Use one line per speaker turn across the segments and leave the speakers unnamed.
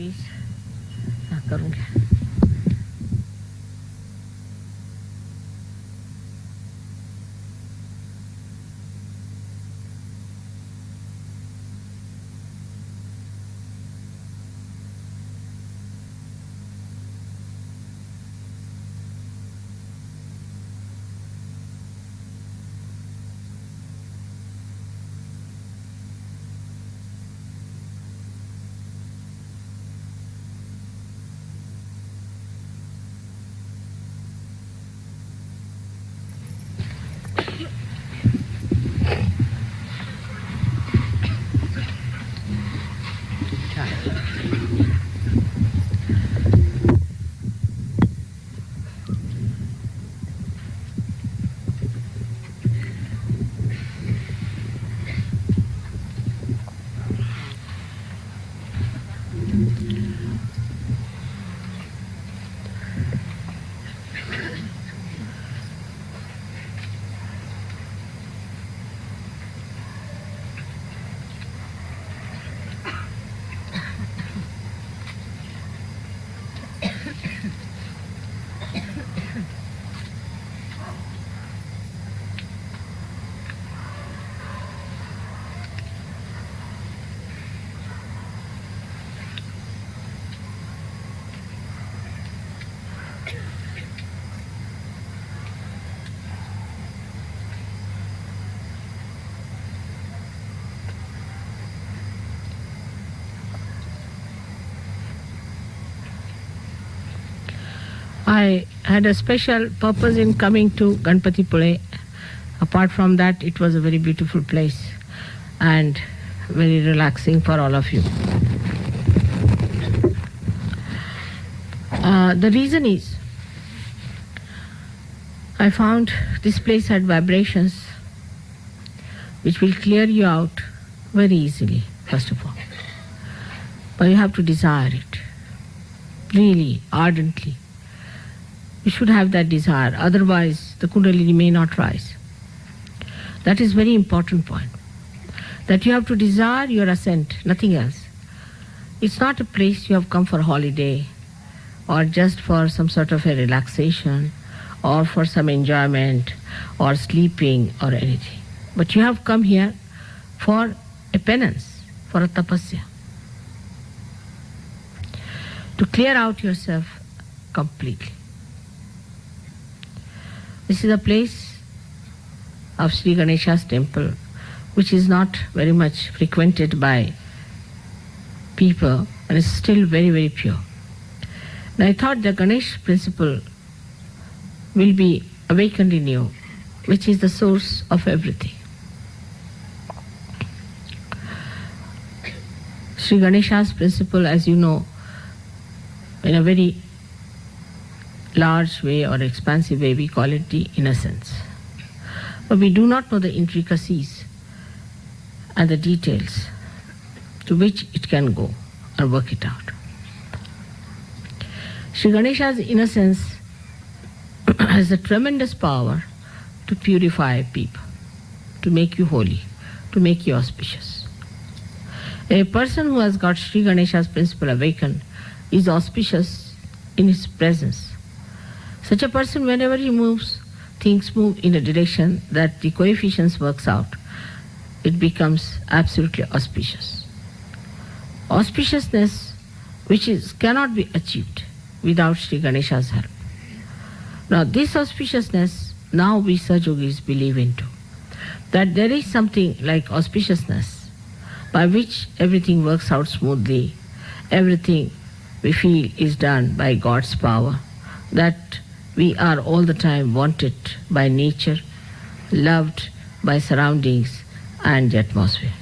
Please करूँगी. I had a special purpose in coming to Ganapatipule. Apart from that, it was a very beautiful place and very relaxing for all of you. The reason is, I found this place had vibrations which will clear you out very easily, first of all. But you have to desire it, really, ardently. You should have that desire, otherwise the Kundalini may not rise. That is very important point. That you have to desire your ascent, nothing else. It's not a place you have come for holiday or just for some sort of a relaxation or for some enjoyment or sleeping or anything. But you have come here for a penance, for a tapasya. To clear out yourself completely. This is a place of Sri Ganesha's temple, which is not very much frequented by people and is still very, very pure. And I thought the Ganesh principle will be awakened in you, which is the source of everything. Sri Ganesha's principle, as you know, in a very large way or expansive way, we call it the innocence. But we do not know the intricacies and the details to which it can go or work it out. Sri Ganesha's innocence has a tremendous power to purify people, to make you holy, to make you auspicious. A person who has got Sri Ganesha's principle awakened is auspicious in his presence. Such a person, whenever he moves, things move in a direction that the coefficients works out. It becomes absolutely auspicious. Auspiciousness which cannot be achieved without Sri Ganesha's help. Now this auspiciousness, now we Sahajogis believe into. That there is something like auspiciousness by which everything works out smoothly, everything we feel is done by God's power, that we are all the time wanted by nature, loved by surroundings and the atmosphere.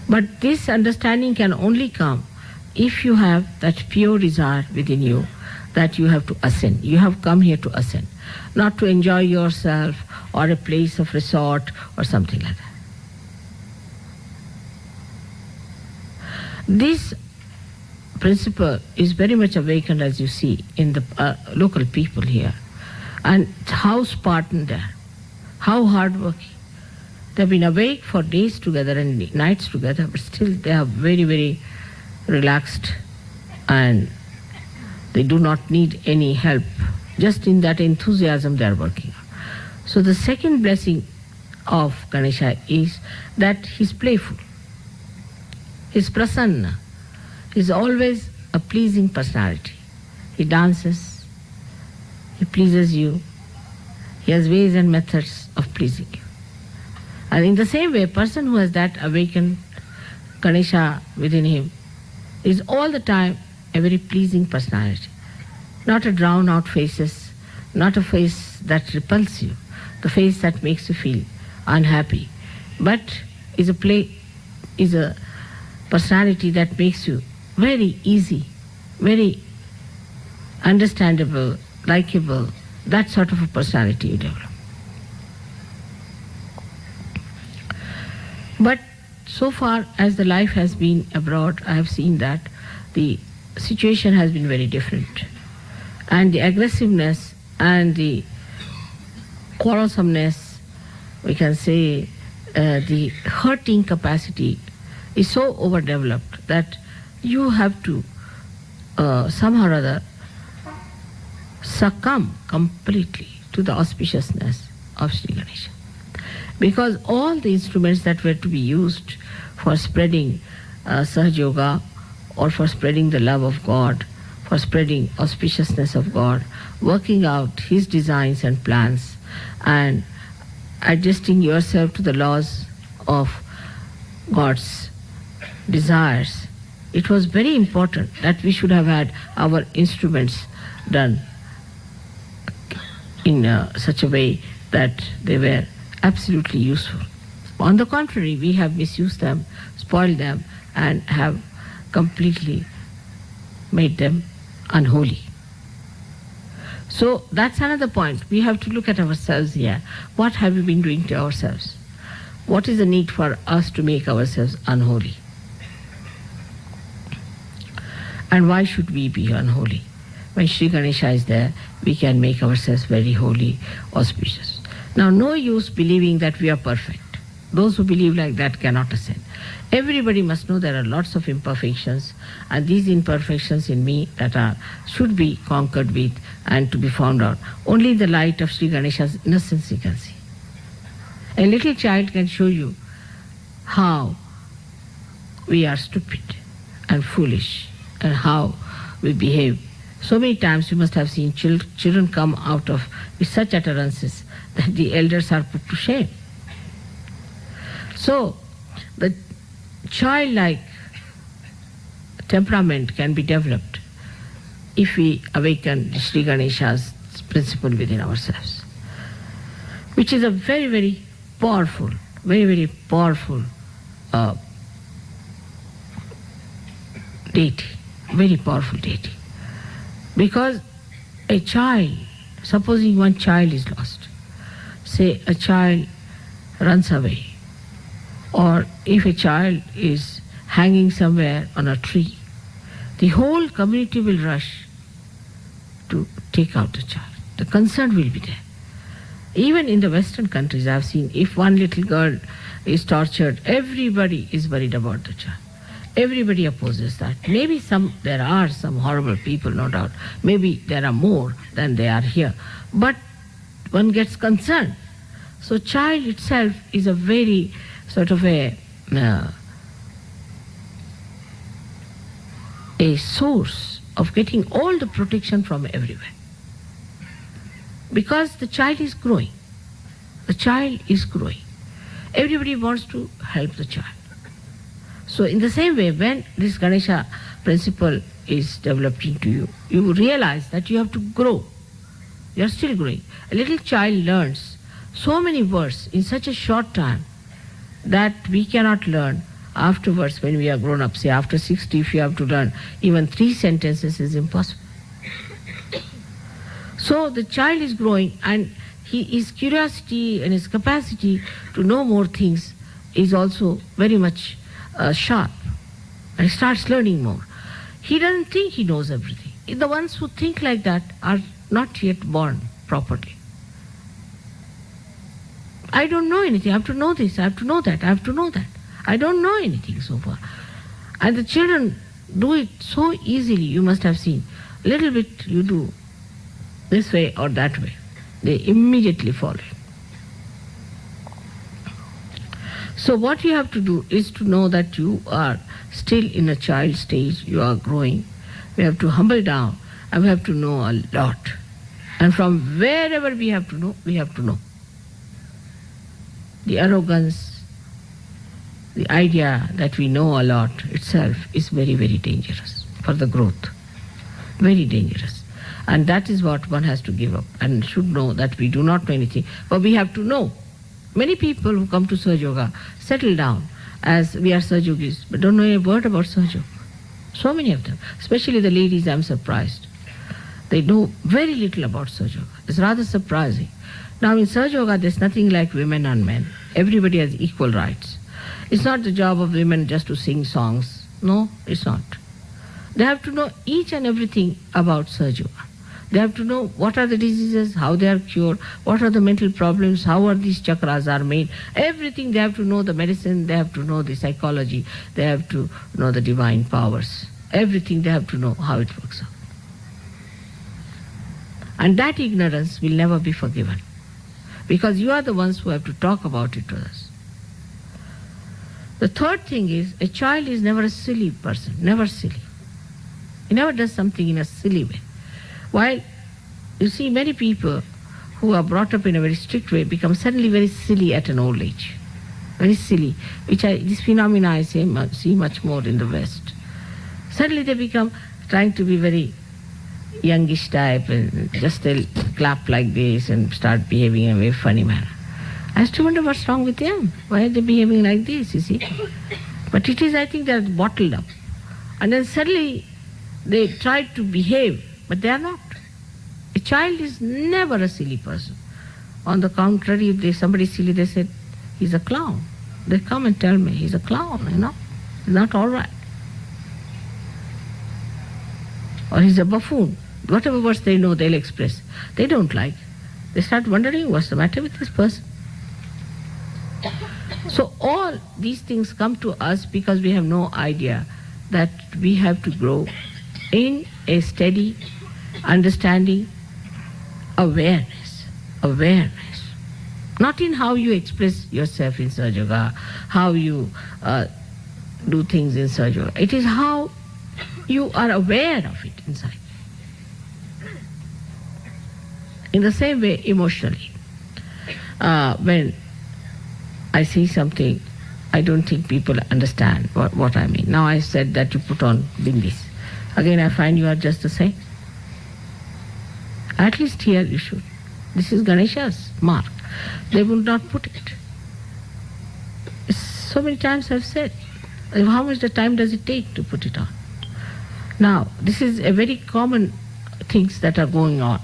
But this understanding can only come if you have that pure desire within you that you have to ascend. You have come here to ascend, not to enjoy yourself or a place of resort or something like that. This principle is very much awakened, as you see, in the local people here. And how Spartan they are, how hardworking. They have been awake for days together and nights together, but still they are very, very relaxed and they do not need any help. Just in that enthusiasm they are working. So the second blessing of Ganesha is that he's playful. He's prasanna. He's always a pleasing personality. He dances, he pleases you, he has ways and methods of pleasing you. And in the same way, a person who has that awakened Ganesha within him is all the time a very pleasing personality. Not a drown out faces, not a face that repels you, the face that makes you feel unhappy, but is a personality that makes you very easy, very understandable, likable, that sort of a personality you develop. But so far as the life has been abroad, I have seen that the situation has been very different. And the aggressiveness and the quarrelsomeness, we can say, the hurting capacity is so overdeveloped that you have to somehow or other succumb completely to the auspiciousness of Sri Ganesha. Because all the instruments that were to be used for spreading Sahajya or for spreading the love of God, for spreading auspiciousness of God, working out His designs and plans and adjusting yourself to the laws of God's desires, it was very important that we should have had our instruments done in such a way that they were absolutely useful. On the contrary, we have misused them, spoiled them, and have completely made them unholy. So that's another point. We have to look at ourselves here. What have we been doing to ourselves? What is the need for us to make ourselves unholy? And why should we be unholy? When Sri Ganesha is there, we can make ourselves very holy, auspicious. Now, no use believing that we are perfect. Those who believe like that cannot ascend. Everybody must know there are lots of imperfections, and these imperfections in me that should be conquered with and to be found out. Only in the light of Sri Ganesha's innocence you can see. A little child can show you how we are stupid and foolish and how we behave. So many times you must have seen children come out of with such utterances that the elders are put to shame. So the childlike temperament can be developed if we awaken Sri Ganesha's principle within ourselves, which is a very, very powerful, very, very powerful deity, very powerful deity. Because a child, supposing one child is lost, say a child runs away, or if a child is hanging somewhere on a tree, the whole community will rush to take out the child. The concern will be there. Even in the Western countries, I have seen if one little girl is tortured, everybody is worried about the child. Everybody opposes that. Maybe there are some horrible people, no doubt. Maybe there are more than there are here. But one gets concerned. So child itself is a very sort of a source of getting all the protection from everywhere. Because the child is growing. The child is growing. Everybody wants to help the child. So in the same way, when this Ganesha principle is developed into you, you realize that you have to grow. You are still growing. A little child learns so many words in such a short time that we cannot learn afterwards when we are grown up. Say after 60, if you have to learn even 3 sentences is impossible. So the child is growing, and his curiosity and his capacity to know more things is also very much sharp, and he starts learning more. He doesn't think he knows everything. The ones who think like that are not yet born properly. I don't know anything. I have to know this. I have to know that. I have to know that. I don't know anything so far. And the children do it so easily, you must have seen. A little bit you do this way or that way, they immediately follow. So what you have to do is to know that you are still in a child stage, you are growing. We have to humble down and we have to know a lot. And from wherever we have to know, we have to know. The arrogance, the idea that we know a lot itself is very, very dangerous for the growth. Very dangerous. And that is what one has to give up and should know that we do not know anything, but we have to know. Many people who come to Sahaja Yoga settle down as we are Sahaja Yogis, but don't know a word about Sahaja Yoga. So many of them, especially the ladies, I'm surprised. They know very little about Sahaja Yoga. It's rather surprising. Now in Sahaja Yoga, there's nothing like women and men. Everybody has equal rights. It's not the job of women just to sing songs. No, it's not. They have to know each and everything about Sahaja Yoga. They have to know what are the diseases, how they are cured, what are the mental problems, how are these chakras are made. Everything they have to know, the medicine, they have to know the psychology, they have to know the divine powers. Everything they have to know how it works out. And that ignorance will never be forgiven, because you are the ones who have to talk about it to us. The third thing is, a child is never a silly person, never silly. He never does something in a silly way. While you see many people who are brought up in a very strict way become suddenly very silly at an old age. Very silly. This phenomena I see much more in the West. Suddenly they become trying to be very youngish type and just they'll clap like this and start behaving in a very funny manner. I used to wonder what's wrong with them. Why are they behaving like this, you see? But it is, I think, they're bottled up. And then suddenly they try to behave, but they are not. A child is never a silly person. On the contrary, if somebody is silly, they say, he's a clown. They come and tell me, he's a clown, He's not all right. Or he's a buffoon. Whatever words they know, they'll express. They don't like. They start wondering, what's the matter with this person? So all these things come to us because we have no idea that we have to grow in a steady understanding, awareness. Not in how you express yourself in Sahaja Yoga, how you do things in Sahaja Yoga. It is how you are aware of it inside. In the same way, emotionally, when I see something, I don't think people understand what I mean. Now I said that you put on bindis. Again, I find you are just the same. At least here you should. This is Ganesha's mark. They will not put it. So many times I've said, how much the time does it take to put it on? Now, this is a very common things that are going on.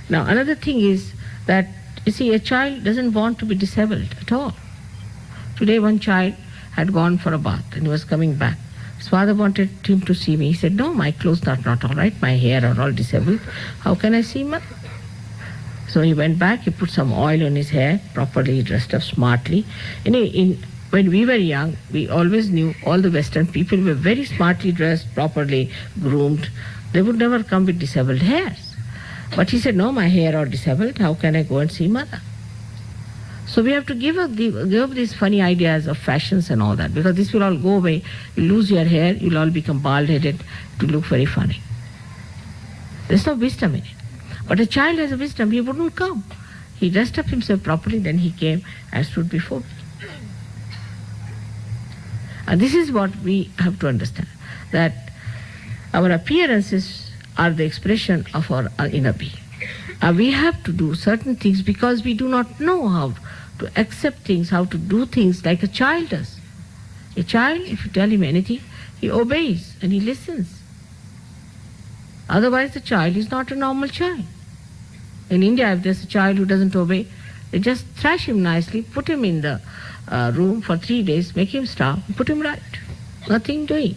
Now, another thing is that, you see, a child doesn't want to be disabled at all. Today one child had gone for a bath and he was coming back. His father wanted him to see me. He said, no, my clothes are not all right, my hair are all disabled. How can I see mother? So he went back, he put some oil on his hair, properly dressed up smartly. When we were young, we always knew all the Western people were very smartly dressed, properly groomed. They would never come with disabled hairs. But he said, no, my hair are disabled, how can I go and see mother? So we have to give up these funny ideas of fashions and all that, because this will all go away. You lose your hair, you'll all become bald-headed, it will look very funny. There's no wisdom in it. But a child has a wisdom, he wouldn't come. He dressed up himself properly, then he came and stood before me. And this is what we have to understand, that our appearances are the expression of our inner being. We have to do certain things because we do not know how to accept things, how to do things like a child does. A child, if you tell him anything, he obeys and he listens. Otherwise the child is not a normal child. In India, if there's a child who doesn't obey, they just thrash him nicely, put him in the room for 3 days, make him starve, put him right. Nothing doing.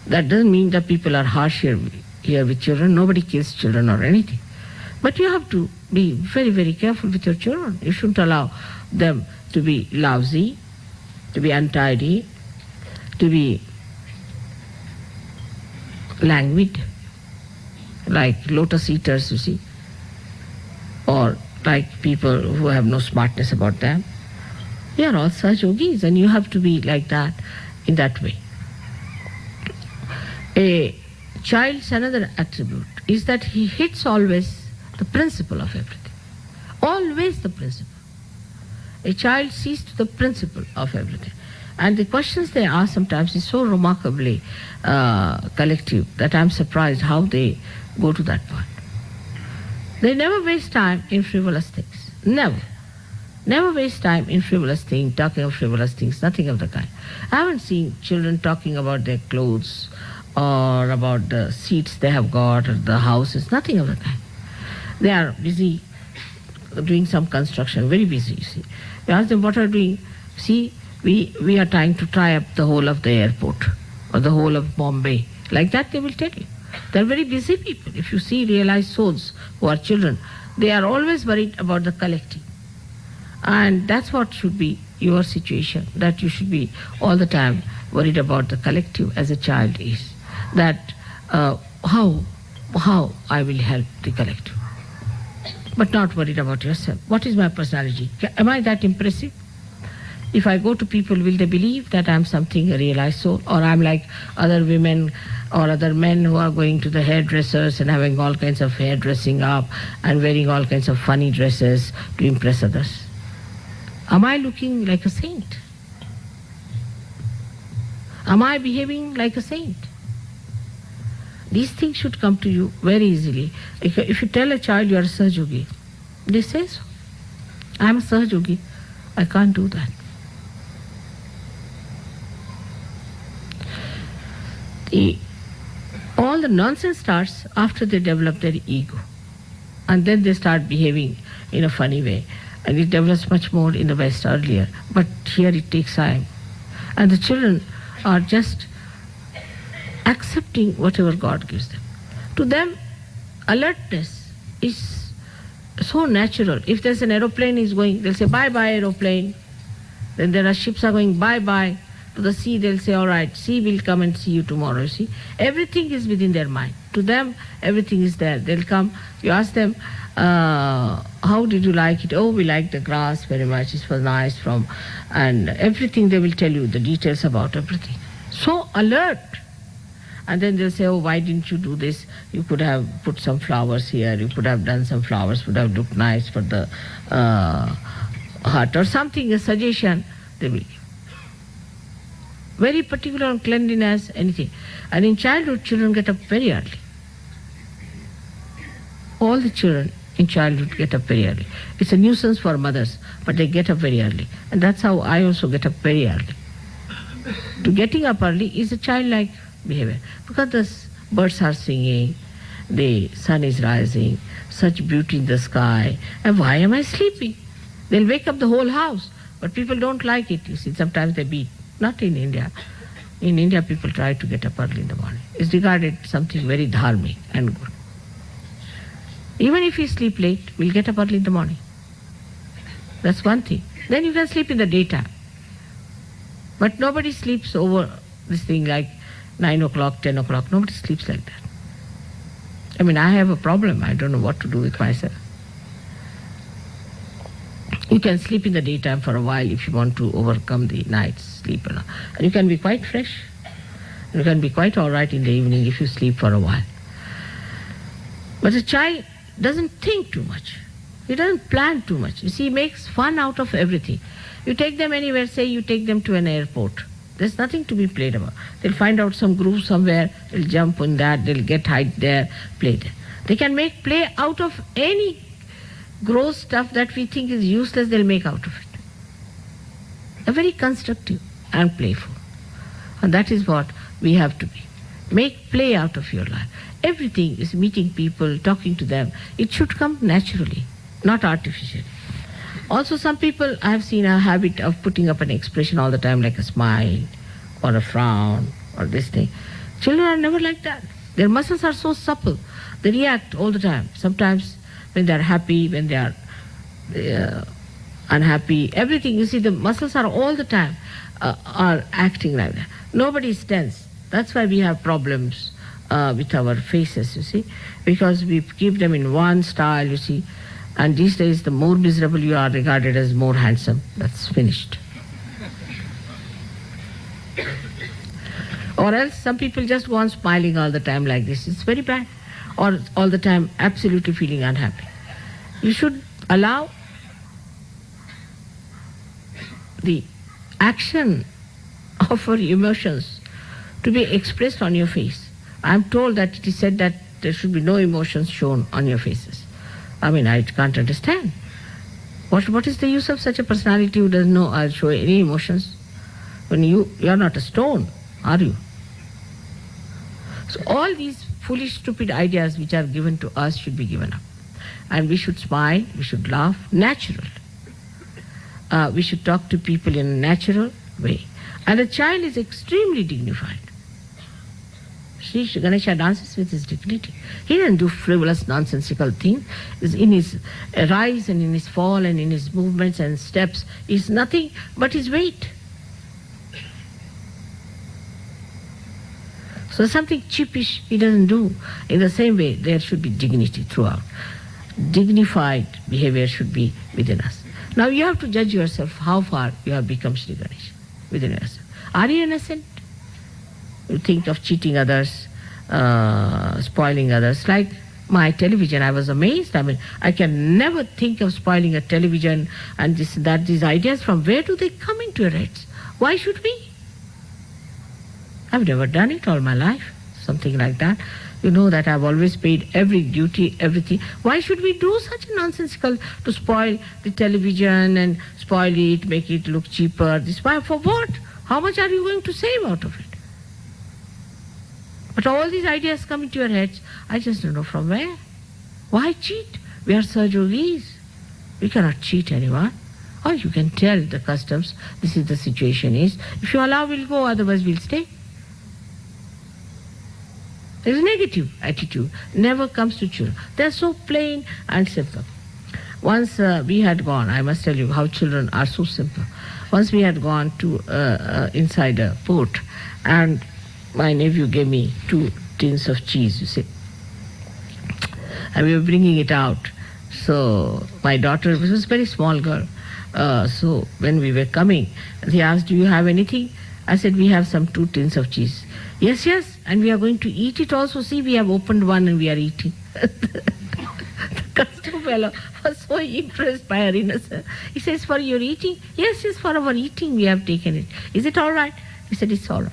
That doesn't mean that people are harsh here with children. Nobody kills children or anything. But you have to be very, very careful with your children. You shouldn't allow them to be lousy, to be untidy, to be languid, like lotus eaters, you see, or like people who have no smartness about them. They are all such yogis, and you have to be like that, in that way. A child's another attribute is that he hits always the principle of everything. Always the principle. A child sees to the principle of everything. And the questions they ask sometimes is so remarkably collective that I'm surprised how they go to that point. They never waste time in frivolous things. Never. Never waste time in frivolous things, talking of frivolous things, nothing of the kind. I haven't seen children talking about their clothes or about the seats they have got or the houses, nothing of the kind. They are busy doing some construction, very busy, you see. You ask them, what are you doing? See, we are trying to tie up the whole of the airport or the whole of Bombay. Like that they will tell you. They are very busy people. If you see realized souls who are children, they are always worried about the collective. And that's what should be your situation, that you should be all the time worried about the collective as a child is. That how I will help the collective. But not worried about yourself. What is my personality? Am I that impressive? If I go to people, will they believe that I'm something, a realized soul? Or I'm like other women or other men who are going to the hairdressers and having all kinds of hairdressing up and wearing all kinds of funny dresses to impress others? Am I looking like a saint? Am I behaving like a saint? These things should come to you very easily. If you tell a child you are a Sahaj, they say so. I am a Sahaj, I can't do that. All the nonsense starts after they develop their ego. And then they start behaving in a funny way. And it develops much more in the West earlier. But here it takes time. And the children are just accepting whatever God gives them. To them, alertness is so natural. If there's an aeroplane is going, they'll say, bye-bye aeroplane. Then there are ships are going, bye-bye. To the sea, they'll say, all right, sea will come and see you tomorrow, you see. Everything is within their mind. To them, everything is there. They'll come, you ask them, how did you like it? Oh, we like the grass very much. It was nice and everything they will tell you, the details about everything. So alert. And then they'll say, oh, why didn't you do this? You could have put some flowers here. You could have done some flowers, would have looked nice for the hut or something, a suggestion they will give. Very particular on cleanliness, anything. And in childhood, children get up very early. All the children in childhood get up very early. It's a nuisance for mothers, but they get up very early. And that's how I also get up very early. To getting up early is a childlike behavior. Because the birds are singing, the sun is rising, such beauty in the sky. And why am I sleeping? They'll wake up the whole house. But people don't like it, you see. Sometimes they beat. Not in India. In India, people try to get up early in the morning. It's regarded something very dharmic and good. Even if you sleep late, we'll get up early in the morning. That's one thing. Then you can sleep in the daytime. But nobody sleeps over this thing like 9 o'clock, 10 o'clock. Nobody sleeps like that. I mean, I have a problem. I don't know what to do with myself. You can sleep in the daytime for a while if you want to overcome the night's sleep. And you can be quite fresh. You can be quite all right in the evening if you sleep for a while. But a child doesn't think too much. He doesn't plan too much. You see, he makes fun out of everything. You take them anywhere, say you take them to an airport. There's nothing to be played about. They'll find out some groove somewhere, they'll jump on that, they'll get height there, play there. They can make play out of any gross stuff that we think is useless, they'll make out of it. They're very constructive and playful. And that is what we have to be. Make play out of your life. Everything is meeting people, talking to them. It should come naturally, not artificially. Also, some people, I have seen a habit of putting up an expression all the time, like a smile or a frown or this thing. Children are never like that. Their muscles are so supple. They react all the time. Sometimes when they are happy, when they are unhappy, everything, you see, the muscles are all the time are acting like that. Nobody is tense. That's why we have problems with our faces, you see, because we keep them in one style, you see, and these days the more miserable you are regarded as more handsome. That's finished. Or else some people just go on smiling all the time like this. It's very bad. Or all the time absolutely feeling unhappy. You should allow the action of our emotions to be expressed on your face. I am told that it is said that there should be no emotions shown on your faces. I mean, I can't understand. What is the use of such a personality who doesn't know or show any emotions? When you are not a stone, are you? So all these foolish, stupid ideas which are given to us should be given up. And we should smile, we should laugh, natural. We should talk to people in a natural way. And a child is extremely dignified. Sri Ganesha dances with his dignity. He doesn't do frivolous, nonsensical things. In his rise and in his fall and in his movements and steps is nothing but his weight. So something cheapish he doesn't do. In the same way, there should be dignity throughout. Dignified behavior should be within us. Now you have to judge yourself how far you have become Sri Ganesha within yourself. Are you innocent? You think of cheating others, spoiling others. Like my television, I was amazed. I mean, I can never think of spoiling a television and this, that, these ideas. From where do they come into your heads? Why should we? I've never done it all my life, something like that. You know that I've always paid every duty, everything. Why should we do such a nonsensical to spoil the television and spoil it, make it look cheaper? This why for what? How much are you going to save out of it? But all these ideas come into your heads, I just don't know from where. Why cheat? We are Sahajogis. We cannot cheat anyone. Or you can tell the customs, this is the situation is. If you allow, we'll go, otherwise we'll stay. There's a negative attitude, never comes to children. They're so plain and simple. Once we had gone, I must tell you how children are so simple. Once we had gone to inside a port, and my nephew gave me 2 tins of cheese, you see. And we were bringing it out. So my daughter, was a very small girl, so when we were coming, he asked, do you have anything? I said, we have some 2 tins of cheese. Yes, yes, and we are going to eat it also. See, we have opened one and we are eating. The custom fellow was so impressed by her innocence. He says, for your eating? Yes, yes, for our eating we have taken it. Is it all right? He said, it's all right.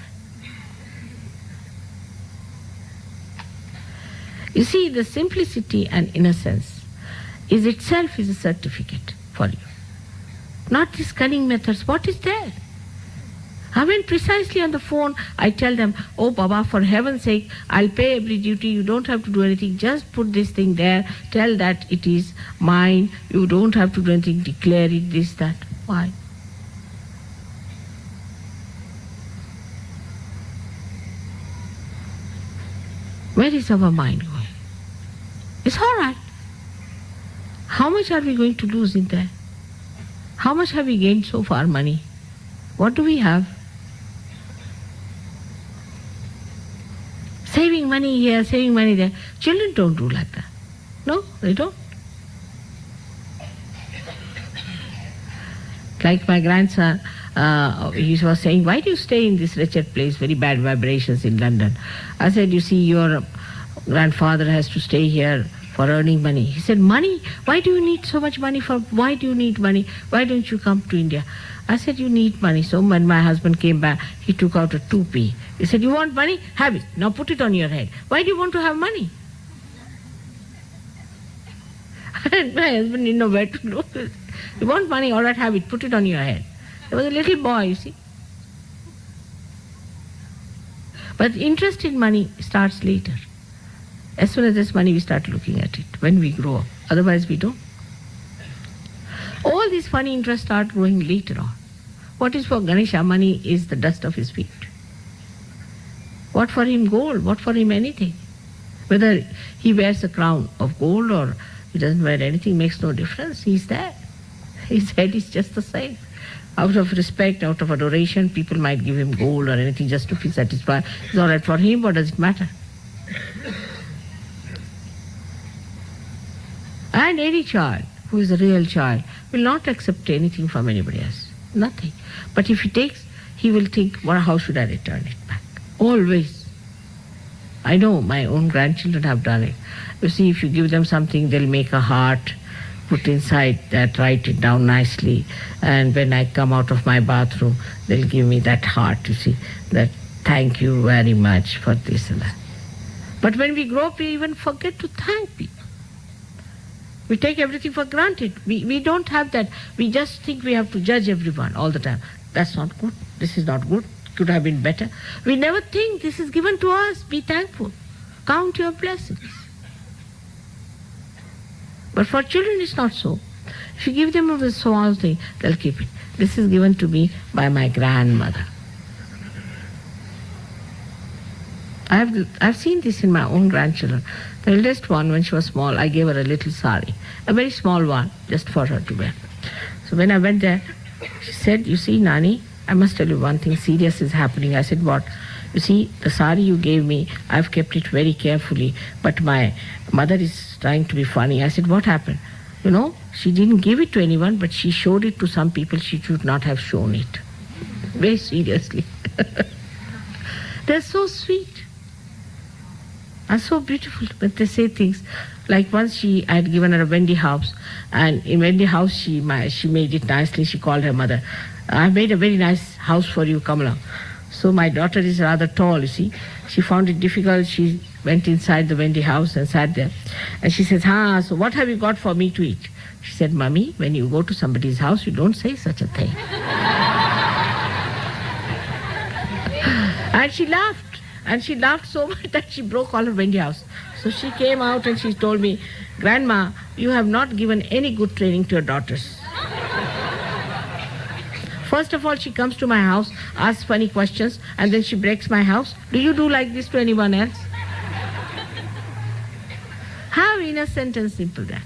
You see, the simplicity and innocence is itself is a certificate for you. Not these cunning methods. What is there? I mean, precisely on the phone, I tell them, oh, Baba, for heaven's sake, I'll pay every duty. You don't have to do anything. Just put this thing there. Tell that it is mine. You don't have to do anything. Declare it, this, that. Why? Where is our mind going? It's all right. How much are we going to lose in there? How much have we gained so far, money? What do we have? Saving money here, saving money there. Children don't do like that. No, they don't. Like my grandson, he was saying, why do you stay in this wretched place, very bad vibrations in London? I said, you see, your grandfather has to stay here for earning money. He said, money? Why do you need so much money? Why do you need money? Why don't you come to India? I said, you need money. So when my husband came back, he took out a 2p. He said, you want money? Have it. Now put it on your head. Why do you want to have money? And my husband didn't know where to look. You want money? All right, have it. Put it on your head. There was a little boy, you see. But interest in money starts later. As soon as there's money, we start looking at it when we grow up. Otherwise, we don't. All these funny interests start growing later on. What is for Ganesha? Money is the dust of his feet. What for him gold? What for him anything? Whether he wears a crown of gold or he doesn't wear anything makes no difference. He's there. His head is just the same. Out of respect, out of adoration, people might give him gold or anything just to feel satisfied. It's all right for him. What does it matter? And any child who is a real child will not accept anything from anybody else. Nothing. But if he takes, he will think, well, how should I return it back? Always. I know my own grandchildren have done it. You see, if you give them something, they'll make a heart, put inside that, write it down nicely. And when I come out of my bathroom, they'll give me that heart, you see, that thank you very much for this and that. But when we grow up, we even forget to thank people. We take everything for granted. We don't have that. We just think we have to judge everyone all the time. That's not good. This is not good. Could have been better. We never think this is given to us. Be thankful. Count your blessings. But for children it's not so. If you give them a small thing, they'll keep it. This is given to me by my grandmother. I've seen this in my own grandchildren. The eldest one, when she was small, I gave her a little sari, a very small one, just for her to wear. So when I went there, she said, you see, Nani, I must tell you one thing serious is happening. I said, what? You see, the sari you gave me, I've kept it very carefully, but my mother is trying to be funny. I said, what happened? You know, she didn't give it to anyone, but she showed it to some people she should not have shown it. Very seriously. They're so sweet and so beautiful, but they say things. Like once I had given her a Wendy house, and in Wendy house she made it nicely. She called her mother, I made a very nice house for you, come along. So my daughter is rather tall, you see. She found it difficult. She went inside the Wendy house and sat there. And she says, so what have you got for me to eat? She said, Mummy, when you go to somebody's house, you don't say such a thing. And she laughed. And she laughed so much that she broke all her Wendy house. So she came out and she told me, Grandma, you have not given any good training to your daughters. First of all, she comes to my house, asks funny questions, and then she breaks my house. Do you do like this to anyone else? How innocent and simple that.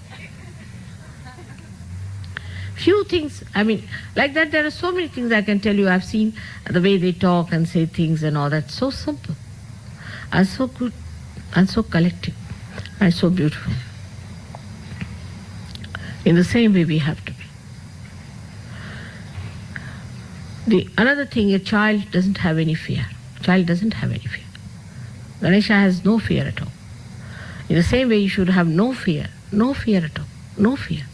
Few things, like that there are so many things I can tell you. I've seen the way they talk and say things and all that. So simple and so good and so collective and so beautiful. In the same way we have to be. Another thing, a child doesn't have any fear. Child doesn't have any fear. Ganesha has no fear at all. In the same way you should have no fear at all, no fear.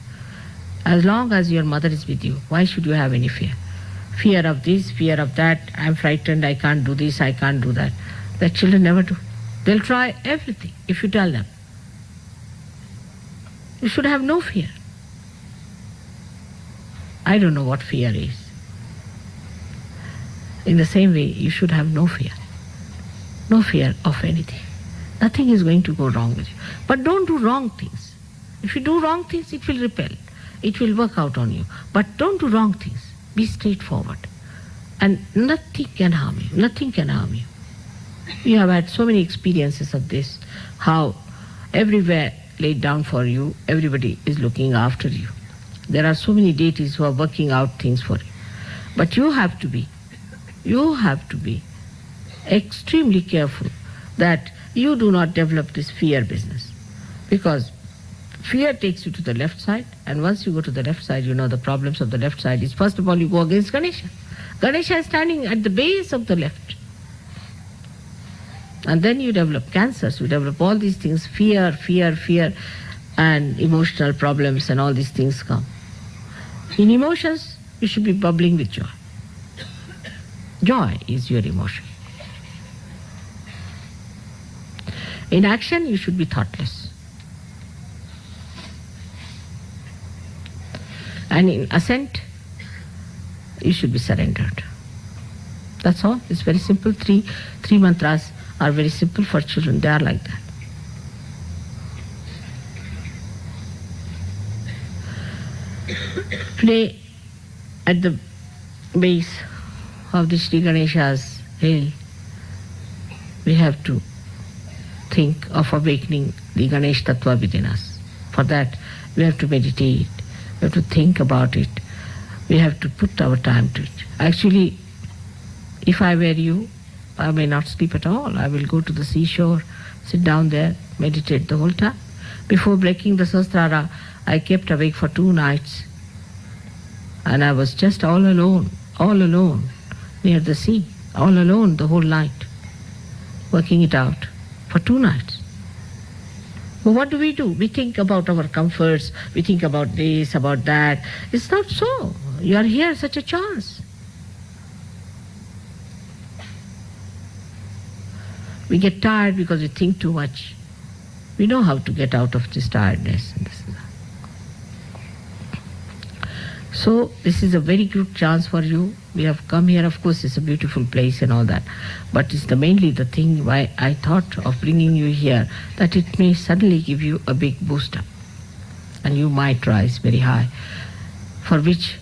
As long as your mother is with you, why should you have any fear? Fear of this, fear of that, I'm frightened, I can't do this, I can't do that. That children never do. They'll try everything if you tell them. You should have no fear. I don't know what fear is. In the same way, you should have no fear. No fear of anything. Nothing is going to go wrong with you. But don't do wrong things. If you do wrong things, it will repel. It will work out on you. But don't do wrong things. Be straightforward. And nothing can harm you. Nothing can harm you. You have had so many experiences of this, how everywhere laid down for you, everybody is looking after you. There are so many deities who are working out things for you. But you have to be extremely careful that you do not develop this fear business. Because fear takes you to the left side, and once you go to the left side, you know the problems of the left side is, first of all, you go against Ganesha. Ganesha is standing at the base of the left. And then you develop cancers, you develop all these things, fear, and emotional problems and all these things come. In emotions, you should be bubbling with joy. Joy is your emotion. In action, you should be thoughtless. And in assent, you should be surrendered. That's all. It's very simple. Three mantras are very simple for children. They are like that. Today, at the base of the Sri Ganesha's hill, we have to think of awakening the Ganesh Tattva within us. For that, we have to meditate, we have to think about it, we have to put our time to it. Actually, if I were you, I may not sleep at all. I will go to the seashore, sit down there, meditate the whole time. Before breaking the Sahasrara, I kept awake for 2 nights. And I was just all alone near the sea, all alone the whole night, working it out for 2 nights. But what do? We think about our comforts, we think about this, about that. It's not so. You are here, such a chance. We get tired because we think too much. We know how to get out of this tiredness. So this is a very good chance for you. We have come here, of course, it's a beautiful place and all that. But it's mainly the thing why I thought of bringing you here, that it may suddenly give you a big boost up. And you might rise very high, for which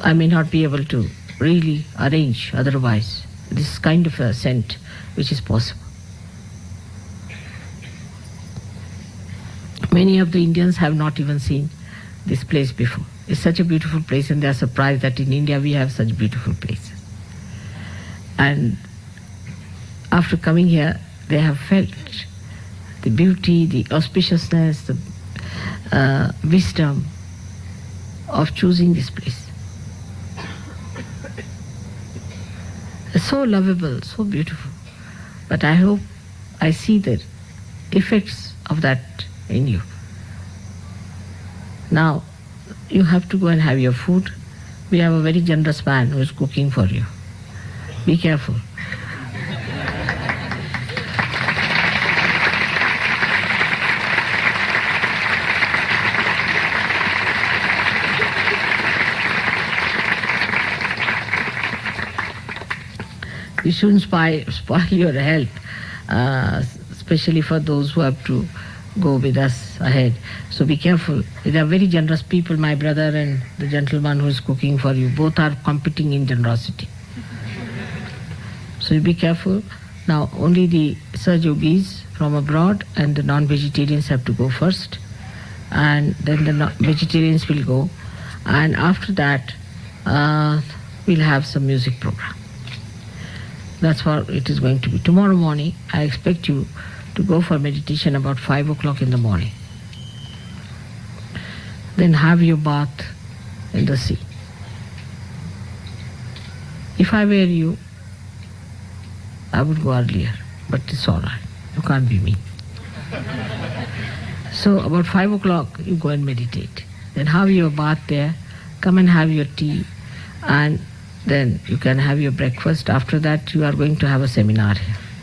I may not be able to really arrange otherwise. This kind of ascent which is possible. Many of the Indians have not even seen this place before. It's such a beautiful place, and they are surprised that in India we have such beautiful places. And after coming here, they have felt the beauty, the auspiciousness, the wisdom of choosing this place. It's so lovable, so beautiful. But I hope I see the effects of that in you. Now, you have to go and have your food. We have a very generous man who is cooking for you. Be careful. You shouldn't spoil your health, especially for those who have to go with us ahead. So be careful. They are very generous people, my brother and the gentleman who is cooking for you. Both are competing in generosity. So you be careful. Now only the Sahaj Yogis from abroad and the non-vegetarians have to go first. And then the vegetarians will go. And after that, we'll have some music program. That's what it is going to be. Tomorrow morning, I expect you to go for meditation about 5 o'clock in the morning. Then have your bath in the sea. If I were you, I would go earlier, but it's all right. You can't be me. So about 5 o'clock, you go and meditate. Then have your bath there, come and have your tea, and then you can have your breakfast. After that, you are going to have a seminar here.